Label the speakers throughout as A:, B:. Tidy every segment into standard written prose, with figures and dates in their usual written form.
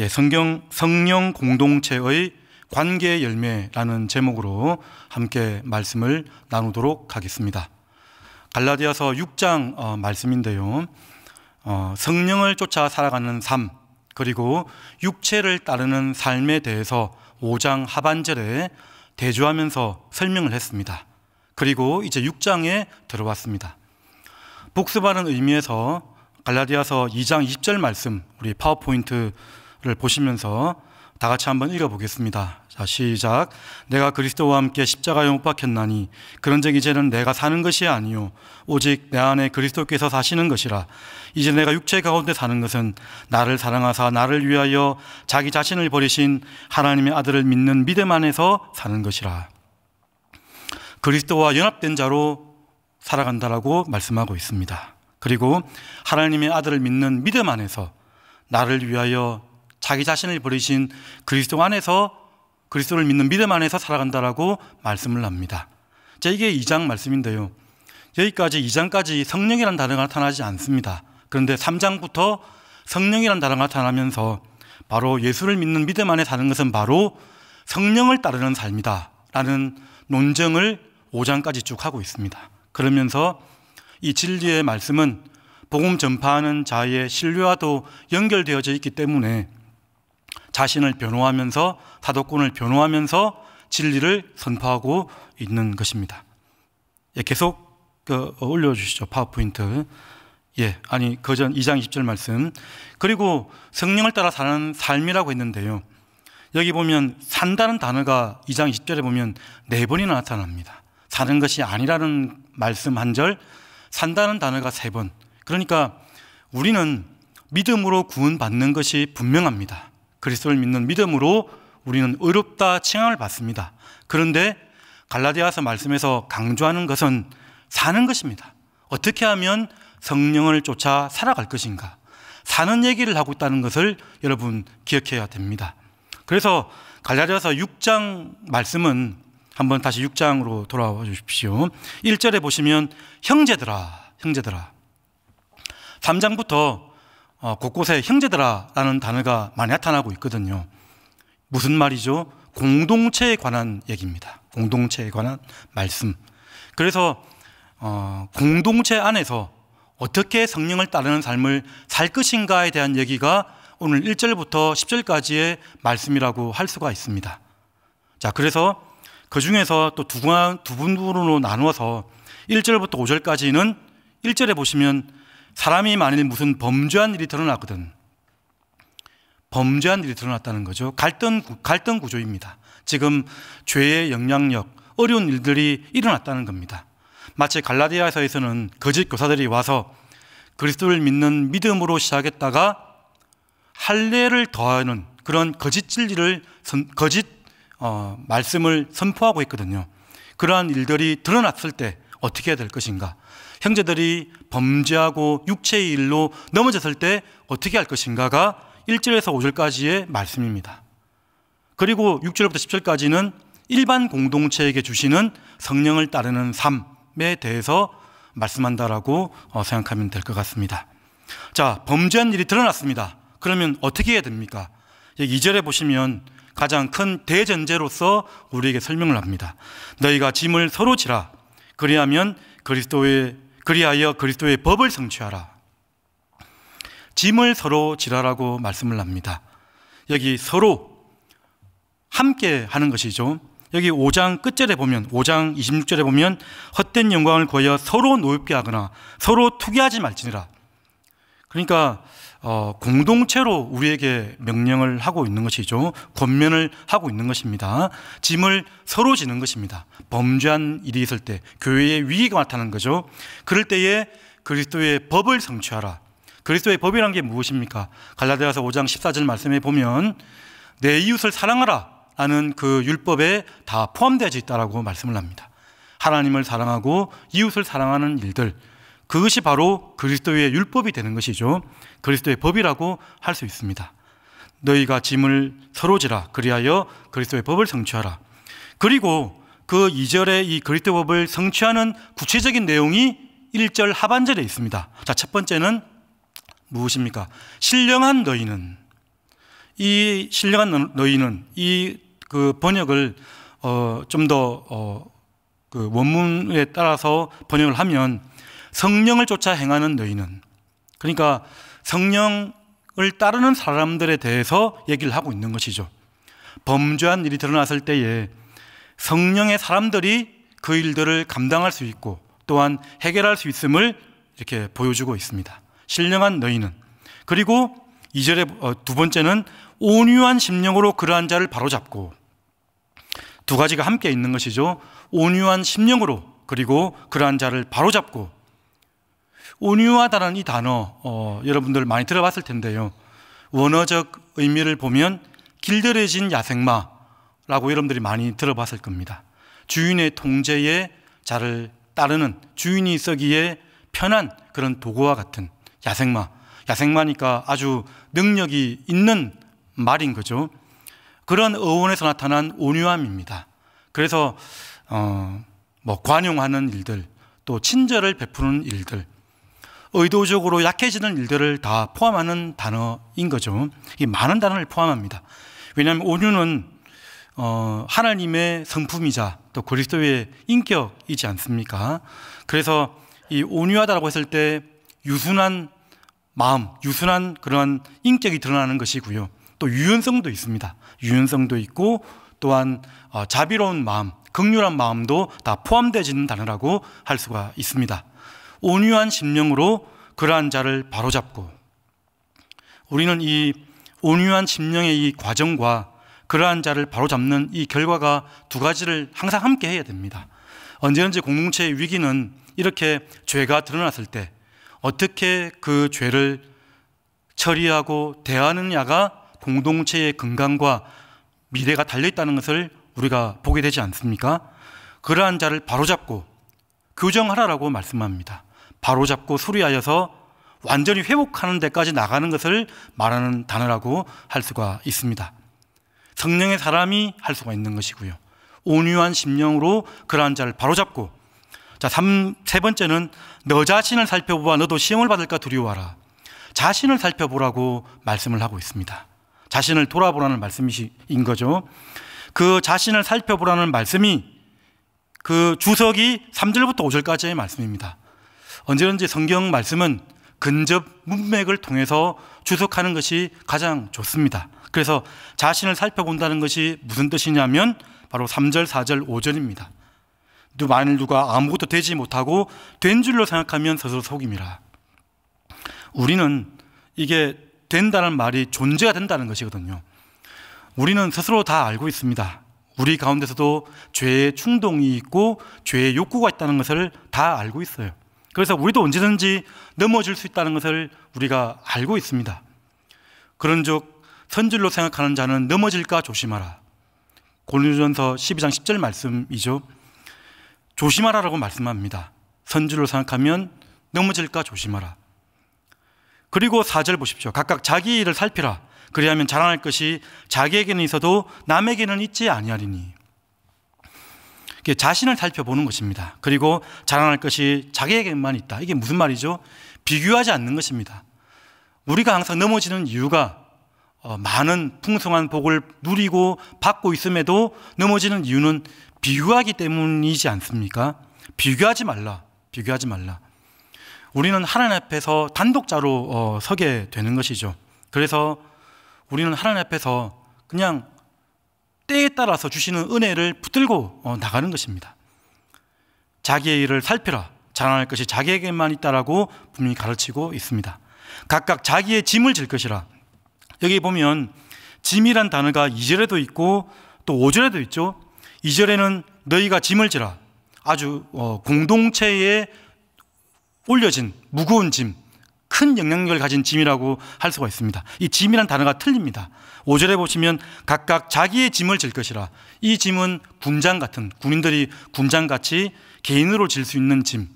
A: 성령 공동체의 관계 열매라는 제목으로 함께 말씀을 나누도록 하겠습니다. 갈라디아서 6장 말씀인데요. 성령을 쫓아 살아가는 삶, 그리고 육체를 따르는 삶에 대해서 5장 하반절에 대주하면서 설명을 했습니다. 그리고 이제 6장에 들어왔습니다. 복습하는 의미에서 갈라디아서 2장 20절 말씀, 우리 파워포인트를 보시면서 다 같이 한번 읽어보겠습니다. 자, 시작. 내가 그리스도와 함께 십자가에 못 박혔나니 그런즉 이제는 내가 사는 것이 아니요 오직 내 안에 그리스도께서 사시는 것이라. 이제 내가 육체 가운데 사는 것은 나를 사랑하사 나를 위하여 자기 자신을 버리신 하나님의 아들을 믿는 믿음 안에서 사는 것이라. 그리스도와 연합된 자로 살아간다라고 말씀하고 있습니다. 그리고 하나님의 아들을 믿는 믿음 안에서 나를 위하여 자기 자신을 버리신 그리스도 안에서, 그리스도를 믿는 믿음 안에서 살아간다라고 말씀을 합니다. 자, 이게 2장 말씀인데요. 여기까지 2장까지 성령이라는 단어가 나타나지 않습니다. 그런데 3장부터 성령이라는 단어가 나타나면서 바로 예수를 믿는 믿음 안에 사는 것은 바로 성령을 따르는 삶이다 라는 논증을 5장까지 쭉 하고 있습니다. 그러면서 이 진리의 말씀은 복음 전파하는 자의 신뢰와도 연결되어져 있기 때문에 자신을 변호하면서, 사도권을 변호하면서 진리를 선포하고 있는 것입니다. 계속 올려주시죠. 파워포인트. 그전 2장 20절 말씀. 그리고 성령을 따라 사는 삶이라고 했는데요. 여기 보면 산다는 단어가 2장 20절에 보면 4번이나 나타납니다. 사는 것이 아니라는 말씀 한 절, 산다는 단어가 3번. 그러니까 우리는 믿음으로 구원받는 것이 분명합니다. 그리스도를 믿는 믿음으로 우리는 의롭다 칭함을 받습니다. 그런데 갈라디아서 말씀에서 강조하는 것은 사는 것입니다. 어떻게 하면 성령을 쫓아 살아갈 것인가, 사는 얘기를 하고 있다는 것을 여러분 기억해야 됩니다. 그래서 갈라디아서 6장 말씀은 한번 다시 6장으로 돌아와 주십시오. 1절에 보시면 형제들아 3장부터 곳곳에 형제들아 라는 단어가 많이 나타나고 있거든요. 무슨 말이죠? 공동체에 관한 얘기입니다. 공동체에 관한 말씀. 그래서 공동체 안에서 어떻게 성령을 따르는 삶을 살 것인가에 대한 얘기가 오늘 1절부터 10절까지의 말씀이라고 할 수가 있습니다. 자, 그래서 그 중에서 또 두 분으로 나누어서 1절부터 5절까지는 1절에 보시면 사람이 만일 무슨 범죄한 일이 드러났거든. 범죄한 일이 드러났다는 거죠. 갈등 구조입니다. 지금 죄의 영향력, 어려운 일들이 일어났다는 겁니다. 마치 갈라디아서에서는 거짓 교사들이 와서 그리스도를 믿는 믿음으로 시작했다가 할례를 더하는 그런 거짓 진리를, 말씀을 선포하고 있거든요. 그러한 일들이 드러났을 때 어떻게 해야 될 것인가? 형제들이 범죄하고 육체의 일로 넘어졌을 때 어떻게 할 것인가가 1절에서 5절까지의 말씀입니다. 그리고 6절부터 10절까지는 일반 공동체에게 주시는 성령을 따르는 삶에 대해서 말씀한다라고 생각하면 될 것 같습니다. 자, 범죄한 일이 드러났습니다. 그러면 어떻게 해야 됩니까? 여기 2절에 보시면 가장 큰 대전제로서 우리에게 설명을 합니다. 너희가 짐을 서로 지라. 그리하여 그리스도의 법을 성취하라. 짐을 서로 지라라고 말씀을 합니다. 여기 서로 함께 하는 것이죠. 여기 5장 끝절에 보면, 5장 26절에 보면 헛된 영광을 구하여 서로 노엽게 하거나 서로 투기하지 말지니라. 그러니까 공동체로 우리에게 명령을 하고 있는 것이죠. 권면을 하고 있는 것입니다. 짐을 서로 지는 것입니다. 범죄한 일이 있을 때 교회의 위기가 나타나는 거죠. 그럴 때에 그리스도의 법을 성취하라. 그리스도의 법이란 게 무엇입니까? 갈라디아서 5장 14절 말씀에 보면 내 이웃을 사랑하라 라는 그 율법에 다 포함되어 있다라고 말씀을 합니다. 하나님을 사랑하고 이웃을 사랑하는 일들, 그것이 바로 그리스도의 율법이 되는 것이죠. 그리스도의 법이라고 할 수 있습니다. 너희가 짐을 서로 지라. 그리하여 그리스도의 법을 성취하라. 그리고 그 2절에 이 그리스도의 법을 성취하는 구체적인 내용이 1절 하반절에 있습니다. 자, 첫 번째는 무엇입니까? 신령한 너희는, 이 신령한 너희는 이 그 번역을 좀 더 그 원문에 따라서 번역을 하면 성령을 쫓아 행하는 너희는, 그러니까 성령을 따르는 사람들에 대해서 얘기를 하고 있는 것이죠. 범죄한 일이 드러났을 때에 성령의 사람들이 그 일들을 감당할 수 있고 또한 해결할 수 있음을 이렇게 보여주고 있습니다. 신령한 너희는. 그리고 2절에 두 번째는 온유한 심령으로 그러한 자를 바로잡고, 두 가지가 함께 있는 것이죠. 온유한 심령으로, 그리고 그러한 자를 바로잡고. 온유하다는 이 단어 여러분들 많이 들어봤을 텐데요. 원어적 의미를 보면 길들여진 야생마라고 여러분들이 많이 들어봤을 겁니다. 주인의 통제에 자를 따르는, 주인이 쓰기에 편한 그런 도구와 같은 야생마. 야생마니까 아주 능력이 있는 말인 거죠. 그런 어원에서 나타난 온유함입니다. 그래서 관용하는 일들, 또 친절을 베푸는 일들, 의도적으로 약해지는 일들을 다 포함하는 단어인 거죠. 이 많은 단어를 포함합니다. 왜냐하면 온유는 하나님의 성품이자 또 그리스도의 인격이지 않습니까? 그래서 이 온유하다라고 했을 때 유순한 마음, 유순한 그런 인격이 드러나는 것이고요. 또 유연성도 있습니다. 유연성도 있고 또한 자비로운 마음, 긍휼한 마음도 다 포함되어지는 단어라고 할 수가 있습니다. 온유한 심령으로 그러한 자를 바로잡고, 우리는 이 온유한 심령의 이 과정과 그러한 자를 바로잡는 이 결과가 두 가지를 항상 함께 해야 됩니다. 언제든지 공동체의 위기는 이렇게 죄가 드러났을 때 어떻게 그 죄를 처리하고 대하느냐가 공동체의 건강과 미래가 달려있다는 것을 우리가 보게 되지 않습니까? 그러한 자를 바로잡고 교정하라라고 말씀합니다. 바로잡고 수리하여서 완전히 회복하는 데까지 나가는 것을 말하는 단어라고 할 수가 있습니다. 성령의 사람이 할 수가 있는 것이고요. 온유한 심령으로 그러한 자를 바로잡고, 자, 세 번째는 너 자신을 살펴보아 너도 시험을 받을까 두려워하라. 자신을 살펴보라고 말씀을 하고 있습니다. 자신을 돌아보라는 말씀인 거죠. 그 자신을 살펴보라는 말씀이 그 주석이 3절부터 5절까지의 말씀입니다. 언제든지 성경 말씀은 근접 문맥을 통해서 주석하는 것이 가장 좋습니다. 그래서 자신을 살펴본다는 것이 무슨 뜻이냐면 바로 3절, 4절, 5절입니다. 만일 누가 아무것도 되지 못하고 된 줄로 생각하면 스스로 속임이라. 우리는 이게 된다는 말이 존재가 된다는 것이거든요. 우리는 스스로 다 알고 있습니다. 우리 가운데서도 죄의 충동이 있고 죄의 욕구가 있다는 것을 다 알고 있어요. 그래서 우리도 언제든지 넘어질 수 있다는 것을 우리가 알고 있습니다. 그런즉 선줄로 생각하는 자는 넘어질까 조심하라. 고린도전서 12장 10절 말씀이죠. 조심하라라고 말씀합니다. 선줄로 생각하면 넘어질까 조심하라. 그리고 4절 보십시오. 각각 자기 일을 살피라. 그리하면 자랑할 것이 자기에게는 있어도 남에게는 있지 아니하리니. 자신을 살펴보는 것입니다. 그리고 자랑할 것이 자기에게만 있다. 이게 무슨 말이죠? 비교하지 않는 것입니다. 우리가 항상 넘어지는 이유가 많은 풍성한 복을 누리고 받고 있음에도 넘어지는 이유는 비교하기 때문이지 않습니까? 비교하지 말라. 비교하지 말라. 우리는 하나님 앞에서 단독자로 서게 되는 것이죠. 그래서 우리는 하나님 앞에서 그냥 때에 따라서 주시는 은혜를 붙들고 나가는 것입니다. 자기의 일을 살피라. 자랑할 것이 자기에게만 있다라고 분명히 가르치고 있습니다. 각각 자기의 짐을 질 것이라. 여기 보면 짐이란 단어가 2절에도 있고 또 5절에도 있죠. 2절에는 너희가 짐을 지라. 아주 공동체에 올려진 무거운 짐, 큰 영향력을 가진 짐이라고 할 수가 있습니다. 이 짐이란 단어가 틀립니다. 5절에 보시면 각각 자기의 짐을 질 것이라. 이 짐은 군장 같은, 군인들이 군장같이 개인으로 질 수 있는 짐.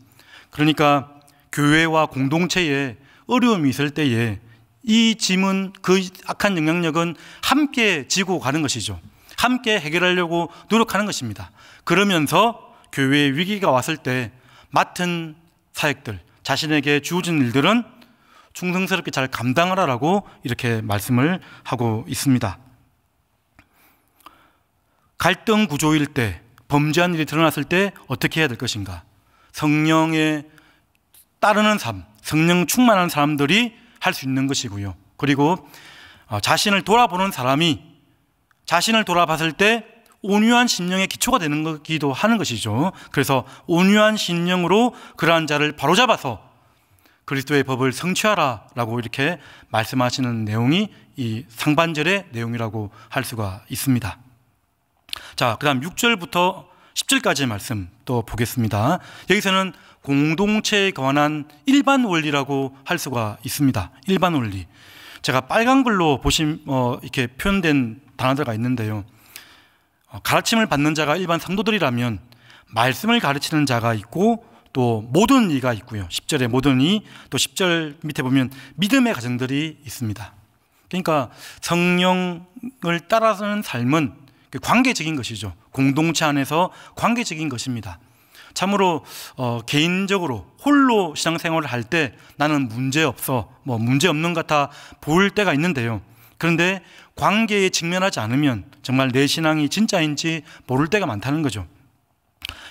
A: 그러니까 교회와 공동체에 어려움이 있을 때에 이 짐은, 그 악한 영향력은 함께 지고 가는 것이죠. 함께 해결하려고 노력하는 것입니다. 그러면서 교회에 위기가 왔을 때 맡은 사역들, 자신에게 주어진 일들은 충성스럽게 잘 감당하라라고 이렇게 말씀을 하고 있습니다. 갈등 구조일 때, 범죄한 일이 드러났을 때 어떻게 해야 될 것인가? 성령에 따르는 삶, 성령 충만한 사람들이 할 수 있는 것이고요. 그리고 자신을 돌아보는 사람이 자신을 돌아봤을 때 온유한 심령의 기초가 되는 거기도 하는 것이죠. 그래서 온유한 심령으로 그러한 자를 바로잡아서 그리스도의 법을 성취하라 라고 이렇게 말씀하시는 내용이 이 상반절의 내용이라고 할 수가 있습니다. 자, 그 다음 6절부터 10절까지의 말씀 또 보겠습니다. 여기서는 공동체에 관한 일반 원리라고 할 수가 있습니다. 일반 원리. 제가 빨간 글로 이렇게 표현된 단어가 있는데요. 가르침을 받는 자가 일반 성도들이라면 말씀을 가르치는 자가 있고 또 모든 이가 있고요. 10절에 모든 이, 또 10절 밑에 보면 믿음의 가정들이 있습니다. 그러니까 성령을 따라서는 삶은 관계적인 것이죠. 공동체 안에서 관계적인 것입니다. 참으로 개인적으로 홀로 신앙생활을 할 때 나는 문제없어, 문제없는 것 같아 보일 때가 있는데요. 그런데 관계에 직면하지 않으면 정말 내 신앙이 진짜인지 모를 때가 많다는 거죠.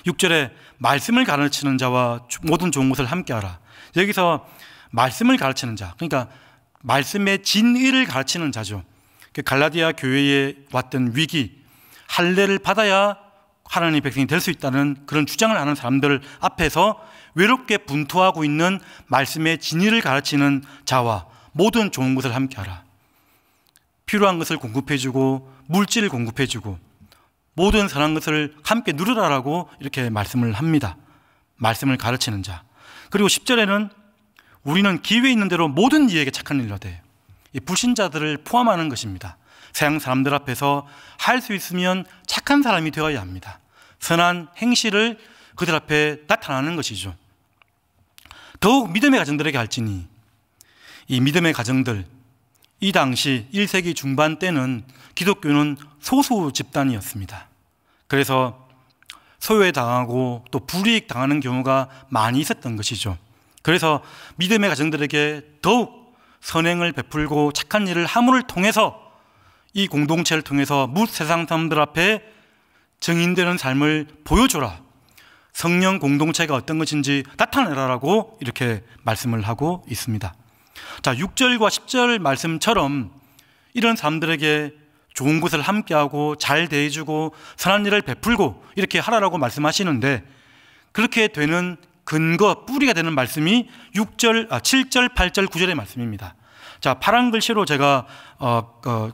A: 6절에 말씀을 가르치는 자와 모든 좋은 것을 함께하라. 여기서 말씀을 가르치는 자, 그러니까 말씀의 진의를 가르치는 자죠. 갈라디아 교회에 왔던 위기, 할례를 받아야 하나님의 백성이 될 수 있다는 그런 주장을 하는 사람들 앞에서 외롭게 분투하고 있는 말씀의 진의를 가르치는 자와 모든 좋은 것을 함께하라. 필요한 것을 공급해주고 물질을 공급해주고 모든 선한 것을 함께 누리라라고 이렇게 말씀을 합니다. 말씀을 가르치는 자. 그리고 10절에는 우리는 기회 있는 대로 모든 이에게 착한 일을 하되, 이 불신자들을 포함하는 것입니다. 세상 사람들 앞에서 할 수 있으면 착한 사람이 되어야 합니다. 선한 행실을 그들 앞에 나타나는 것이죠. 더욱 믿음의 가정들에게 할지니, 이 믿음의 가정들, 이 당시 1세기 중반 때는 기독교는 소수 집단이었습니다. 그래서 소외당하고 또 불이익 당하는 경우가 많이 있었던 것이죠. 그래서 믿음의 가정들에게 더욱 선행을 베풀고 착한 일을 함을 통해서 이 공동체를 통해서 세상 사람들 앞에 증인되는 삶을 보여줘라. 성령 공동체가 어떤 것인지 나타내라라고 이렇게 말씀을 하고 있습니다. 자, 6절과 10절 말씀처럼 이런 사람들에게 좋은 것을 함께하고 잘 대해주고 선한 일을 베풀고 이렇게 하라라고 말씀하시는데, 그렇게 되는 근거, 뿌리가 되는 말씀이 7절, 8절, 9절의 말씀입니다. 자, 파란 글씨로 제가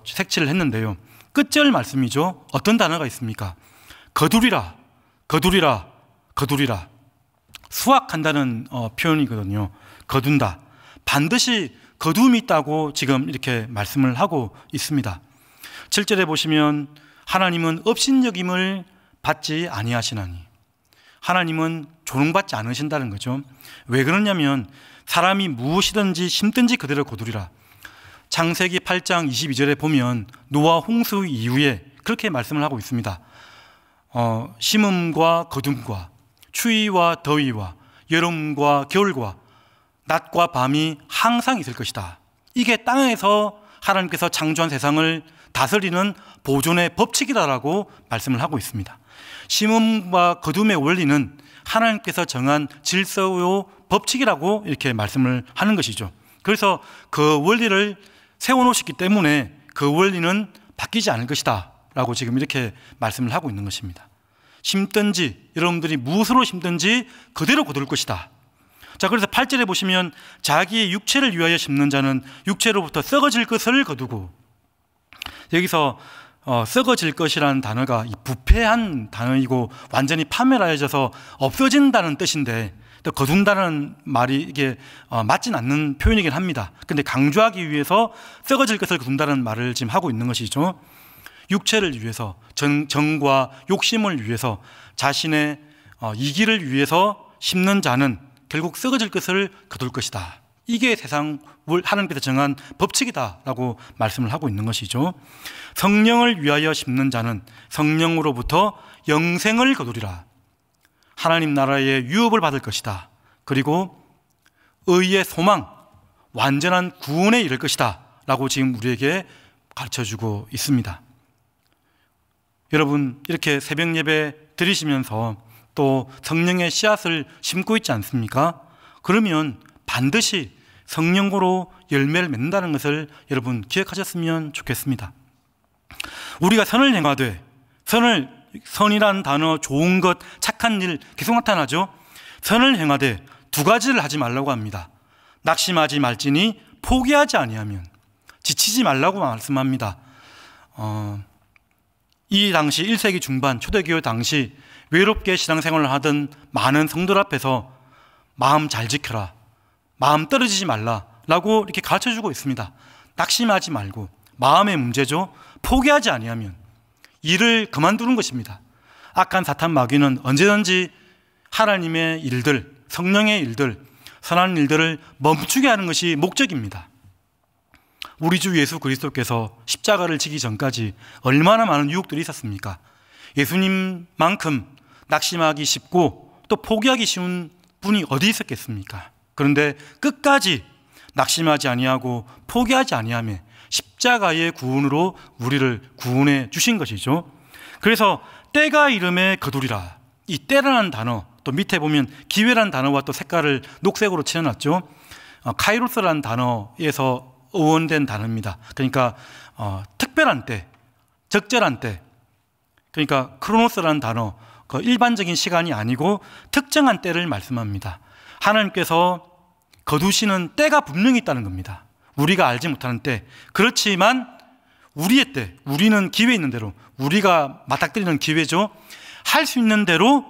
A: 색칠을 했는데요. 끝절 말씀이죠. 어떤 단어가 있습니까? 거두리라, 거두리라, 거두리라. 수확한다는 표현이거든요. 거둔다. 반드시 거둠이 있다고 지금 이렇게 말씀을 하고 있습니다. 7절에 보시면 하나님은 업신여김을 받지 아니하시나니, 하나님은 조롱받지 않으신다는 거죠. 왜 그러냐면 사람이 무엇이든지 심든지 그대로 거두리라. 창세기 8장 22절에 보면 노아 홍수 이후에 그렇게 말씀을 하고 있습니다. 심음과 거둠과 추위와 더위와 여름과 겨울과 낮과 밤이 항상 있을 것이다. 이게 땅에서 하나님께서 창조한 세상을 다스리는 보존의 법칙이다라고 말씀을 하고 있습니다. 심음과 거둠의 원리는 하나님께서 정한 질서요 법칙이라고 이렇게 말씀을 하는 것이죠. 그래서 그 원리를 세워놓으셨기 때문에 그 원리는 바뀌지 않을 것이다 라고 지금 이렇게 말씀을 하고 있는 것입니다. 심든지 여러분들이 무엇으로 심든지 그대로 거둘 것이다. 자, 그래서 8절에 보시면 자기의 육체를 위하여 심는 자는 육체로부터 썩어질 것을 거두고, 여기서 썩어질 것이라는 단어가 부패한 단어이고 완전히 파멸하여져서 없어진다는 뜻인데, 또 거둔다는 말이 이게 맞진 않는 표현이긴 합니다. 근데 강조하기 위해서 썩어질 것을 거둔다는 말을 지금 하고 있는 것이죠. 육체를 위해서, 정과 욕심을 위해서, 자신의 이기를 위해서 심는 자는 결국 썩어질 것을 거둘 것이다. 이게 세상 하나님께서 정한 법칙이다라고 말씀을 하고 있는 것이죠. 성령을 위하여 심는 자는 성령으로부터 영생을 거두리라. 하나님 나라의 유업을 받을 것이다. 그리고 의의 소망, 완전한 구원에 이를 것이다 라고 지금 우리에게 가르쳐주고 있습니다. 여러분, 이렇게 새벽 예배 드리시면서 또 성령의 씨앗을 심고 있지 않습니까? 그러면 반드시 성령으로 열매를 맺는다는 것을 여러분 기억하셨으면 좋겠습니다. 우리가 선을 행하되, 선이라는 단어, 좋은 것, 착한 일 계속 나타나죠. 선을 행하되 두 가지를 하지 말라고 합니다. 낙심하지 말지니 포기하지 아니하면, 지치지 말라고 말씀합니다. 이 당시 1세기 중반 초대교회 당시 외롭게 신앙생활을 하던 많은 성도들 앞에서 마음 잘 지켜라, 마음 떨어지지 말라라고 이렇게 가르쳐주고 있습니다. 낙심하지 말고, 마음의 문제죠. 포기하지 아니하면 일을 그만두는 것입니다. 악한 사탄 마귀는 언제든지 하나님의 일들, 성령의 일들, 선한 일들을 멈추게 하는 것이 목적입니다. 우리 주 예수 그리스도께서 십자가를 지기 전까지 얼마나 많은 유혹들이 있었습니까? 예수님만큼 낙심하기 쉽고 또 포기하기 쉬운 분이 어디 있었겠습니까? 그런데 끝까지 낙심하지 아니하고 포기하지 아니하며 십자가의 구원으로 우리를 구원해 주신 것이죠. 그래서 때가 이름에 거두리라, 이 때라는 단어, 또 밑에 보면 기회라는 단어와 또 색깔을 녹색으로 칠해놨죠. 카이로스라는 단어에서 어원된 단어입니다. 그러니까 특별한 때, 적절한 때, 그러니까 크로노스라는 단어, 그 일반적인 시간이 아니고 특정한 때를 말씀합니다. 하나님께서 거두시는 때가 분명히 있다는 겁니다. 우리가 알지 못하는 때. 그렇지만 우리의 때, 우리는 기회 있는 대로, 우리가 맞닥뜨리는 기회죠. 할 수 있는 대로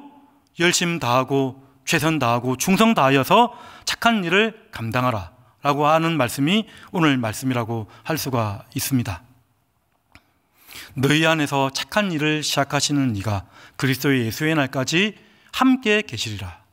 A: 열심 다하고 최선 다하고 충성 다하여서 착한 일을 감당하라 라고 하는 말씀이 오늘 말씀이라고 할 수가 있습니다. 너희 안에서 착한 일을 시작하시는 이가 그리스도의 예수의 날까지 함께 계시리라.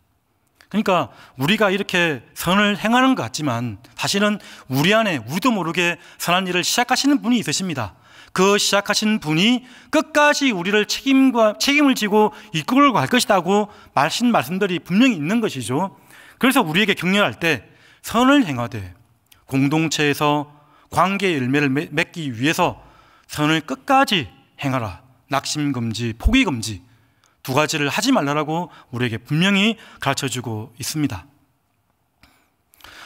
A: 그러니까 우리가 이렇게 선을 행하는 것 같지만 사실은 우리 안에 우리도 모르게 선한 일을 시작하시는 분이 있으십니다. 그 시작하신 분이 끝까지 우리를 책임을 지고 이끌고 갈 것이라고 말씀들이 분명히 있는 것이죠. 그래서 우리에게 격려할 때 선을 행하되 공동체에서 관계의 열매를 맺기 위해서 선을 끝까지 행하라. 낙심금지, 포기금지 두 가지를 하지 말라고 우리에게 분명히 가르쳐주고 있습니다.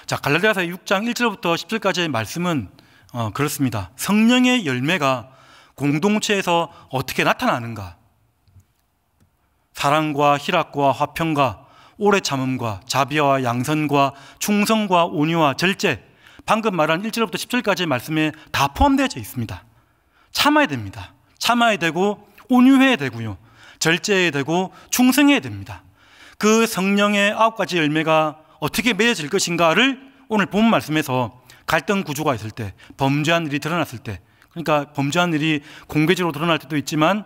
A: 자, 갈라디아서 6장 1절부터 10절까지의 말씀은 그렇습니다. 성령의 열매가 공동체에서 어떻게 나타나는가? 사랑과 희락과 화평과 오래 참음과 자비와 양선과 충성과 온유와 절제, 방금 말한 1절부터 10절까지의 말씀에 다 포함되어 있습니다. 참아야 됩니다. 참아야 되고 온유해야 되고요, 절제해야 되고 충성해야 됩니다. 그 성령의 9가지 열매가 어떻게 맺어질 것인가를 오늘 본 말씀에서 갈등 구조가 있을 때, 범죄한 일이 드러났을 때, 그러니까 범죄한 일이 공개적으로 드러날 때도 있지만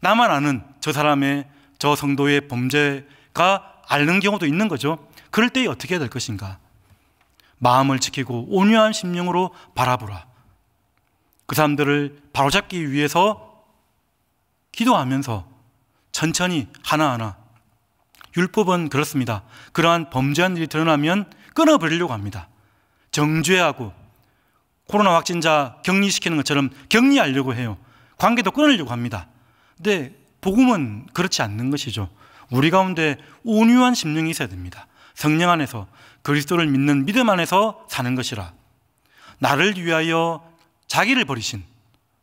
A: 나만 아는 저 사람의, 저 성도의 범죄가 앓는 경우도 있는 거죠. 그럴 때 어떻게 해야 될 것인가? 마음을 지키고 온유한 심령으로 바라보라. 그 사람들을 바로잡기 위해서 기도하면서 천천히 하나하나. 율법은 그렇습니다. 그러한 범죄한 일이 드러나면 끊어버리려고 합니다. 정죄하고 코로나 확진자 격리시키는 것처럼 격리하려고 해요. 관계도 끊으려고 합니다. 근데 복음은 그렇지 않는 것이죠. 우리 가운데 온유한 심령이 있어야 됩니다. 성령 안에서, 그리스도를 믿는 믿음 안에서 사는 것이라. 나를 위하여 자기를 버리신,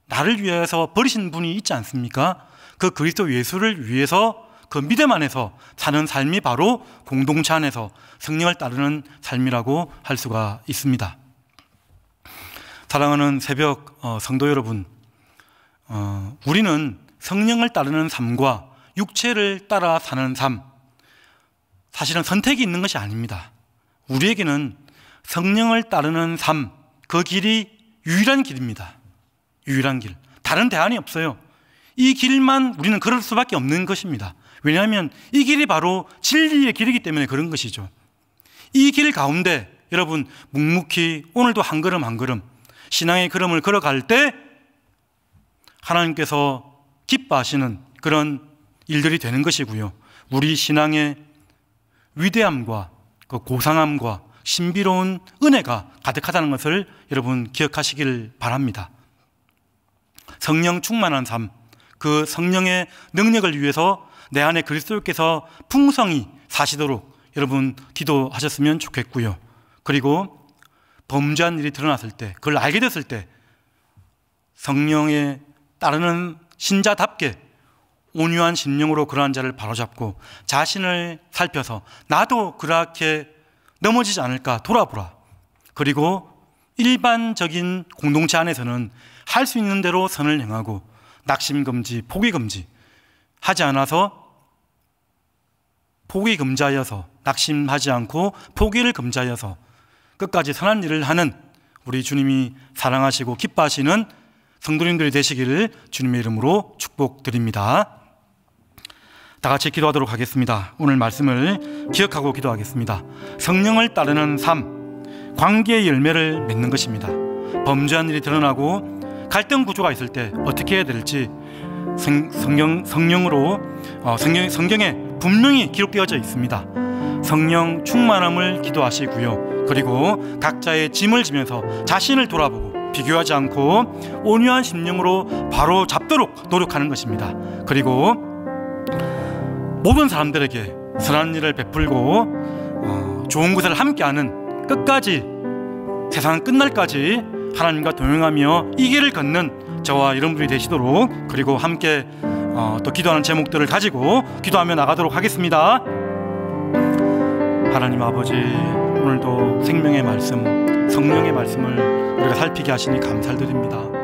A: 나를 위해서 버리신 분이 있지 않습니까? 그 그리스도 예수를 위해서 그 믿음 안에서 사는 삶이 바로 공동체 안에서 성령을 따르는 삶이라고 할 수가 있습니다. 사랑하는 새벽 성도 여러분, 우리는 성령을 따르는 삶과 육체를 따라 사는 삶, 사실은 선택이 있는 것이 아닙니다. 우리에게는 성령을 따르는 삶, 그 길이 유일한 길입니다. 유일한 길. 다른 대안이 없어요. 이 길만 우리는 걸을 수밖에 없는 것입니다. 왜냐하면 이 길이 바로 진리의 길이기 때문에 그런 것이죠. 이 길 가운데 여러분 묵묵히 오늘도 한 걸음 한 걸음 신앙의 걸음을 걸어갈 때 하나님께서 기뻐하시는 그런 일들이 되는 것이고요, 우리 신앙의 위대함과 그 고상함과 신비로운 은혜가 가득하다는 것을 여러분 기억하시길 바랍니다. 성령 충만한 삶, 그 성령의 능력을 위해서 내 안에 그리스도께서 풍성히 사시도록 여러분 기도하셨으면 좋겠고요. 그리고 범죄한 일이 드러났을 때, 그걸 알게 됐을 때 성령에 따르는 신자답게 온유한 심령으로 그러한 자를 바로잡고 자신을 살펴서 나도 그렇게 넘어지지 않을까 돌아보라. 그리고 일반적인 공동체 안에서는 할 수 있는 대로 선을 행하고 낙심금지, 포기금지 하지 않아서 포기금지하여서 낙심하지 않고 포기를 금지하여서 끝까지 선한 일을 하는 우리 주님이 사랑하시고 기뻐하시는 성도님들이 되시기를 주님의 이름으로 축복드립니다. 다 같이 기도하도록 하겠습니다. 오늘 말씀을 기억하고 기도하겠습니다. 성령을 따르는 삶, 관계의 열매를 맺는 것입니다. 범죄한 일이 드러나고 갈등 구조가 있을 때 어떻게 해야 될지 성경에 분명히 기록되어져 있습니다. 성령 충만함을 기도하시고요. 그리고 각자의 짐을 지면서 자신을 돌아보고 비교하지 않고 온유한 심령으로 바로 잡도록 노력하는 것입니다. 그리고 모든 사람들에게 선한 일을 베풀고 좋은 것을 함께하는 끝까지 세상 끝날까지 하나님과 동행하며 이 길을 걷는 저와 여러분들이 되시도록, 그리고 함께 또 기도하는 제목들을 가지고 기도하며 나가도록 하겠습니다. 하나님 아버지, 오늘도 생명의 말씀, 성령의 말씀을 우리가 살피게 하시니 감사드립니다.